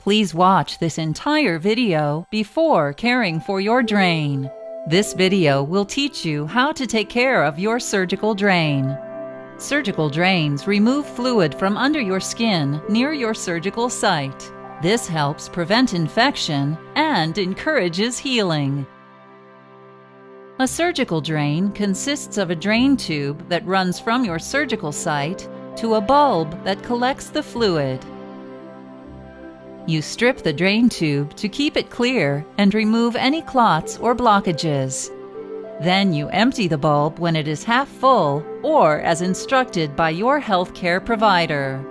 Please watch this entire video before caring for your drain. This video will teach you how to take care of your surgical drain. Surgical drains remove fluid from under your skin near your surgical site. This helps prevent infection and encourages healing. A surgical drain consists of a drain tube that runs from your surgical site to a bulb that collects the fluid. You strip the drain tube to keep it clear and remove any clots or blockages. Then you empty the bulb when it is half full or as instructed by your healthcare provider.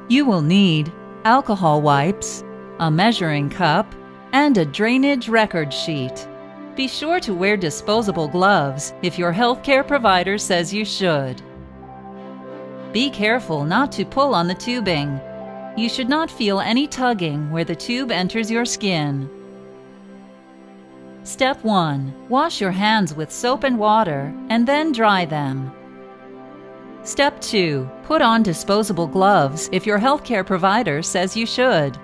You will need alcohol wipes, a measuring cup, and a drainage record sheet. Be sure to wear disposable gloves if your healthcare provider says you should. Be careful not to pull on the tubing. You should not feel any tugging where the tube enters your skin. Step 1. Wash your hands with soap and water and then dry them. Step 2. Put on disposable gloves if your healthcare provider says you should.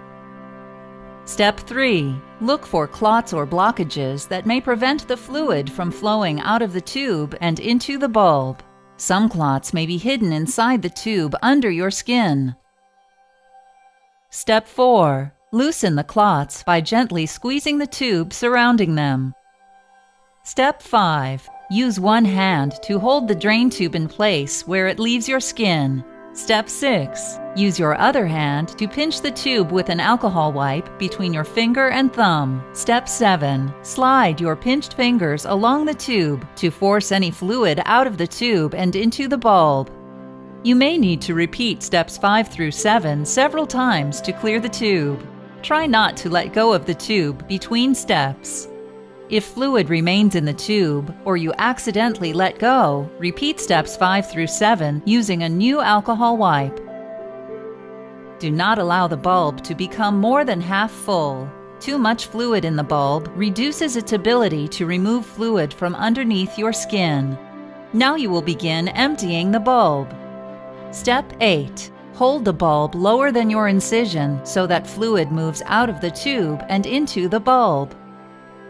Step 3. Look for clots or blockages that may prevent the fluid from flowing out of the tube and into the bulb. Some clots may be hidden inside the tube under your skin. Step 4. Loosen the clots by gently squeezing the tube surrounding them. Step 5. Use one hand to hold the drain tube in place where it leaves your skin. Step 6. Use your other hand to pinch the tube with an alcohol wipe between your finger and thumb. Step 7. Slide your pinched fingers along the tube to force any fluid out of the tube and into the bulb. You may need to repeat steps 5 through 7 several times to clear the tube. Try not to let go of the tube between steps. If fluid remains in the tube or you accidentally let go, repeat steps 5 through 7 using a new alcohol wipe. Do not allow the bulb to become more than half full. Too much fluid in the bulb reduces its ability to remove fluid from underneath your skin. Now you will begin emptying the bulb. Step 8. Hold the bulb lower than your incision so that fluid moves out of the tube and into the bulb.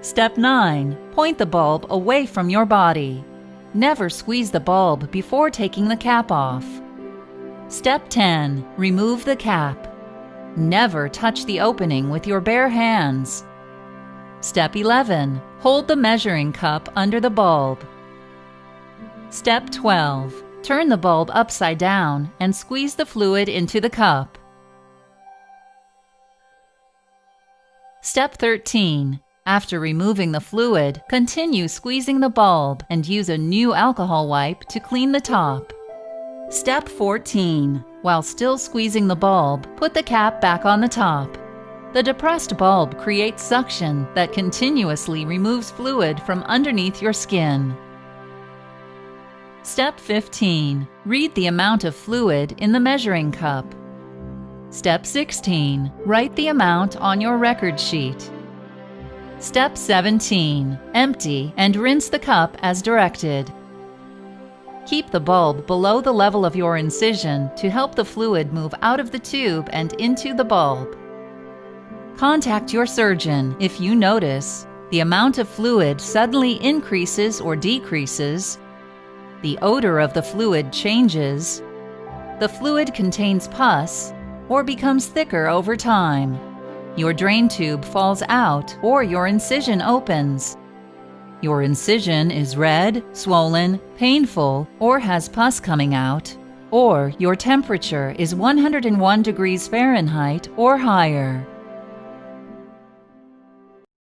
Step 9. Point the bulb away from your body. Never squeeze the bulb before taking the cap off. Step 10. Remove the cap. Never touch the opening with your bare hands. Step 11. Hold the measuring cup under the bulb. Step 12. Turn the bulb upside down and squeeze the fluid into the cup. Step 13. After removing the fluid, continue squeezing the bulb and use a new alcohol wipe to clean the top. Step 14. While still squeezing the bulb, put the cap back on the top. The depressed bulb creates suction that continuously removes fluid from underneath your skin. Step 15. Read the amount of fluid in the measuring cup. Step 16. Write the amount on your record sheet. Step 17. Empty and rinse the cup as directed. Keep the bulb below the level of your incision to help the fluid move out of the tube and into the bulb. Contact your surgeon if you notice the amount of fluid suddenly increases or decreases, the odor of the fluid changes, the fluid contains pus, or becomes thicker over time, your drain tube falls out or your incision opens, your incision is red, swollen, painful, or has pus coming out, or your temperature is 101 degrees Fahrenheit or higher.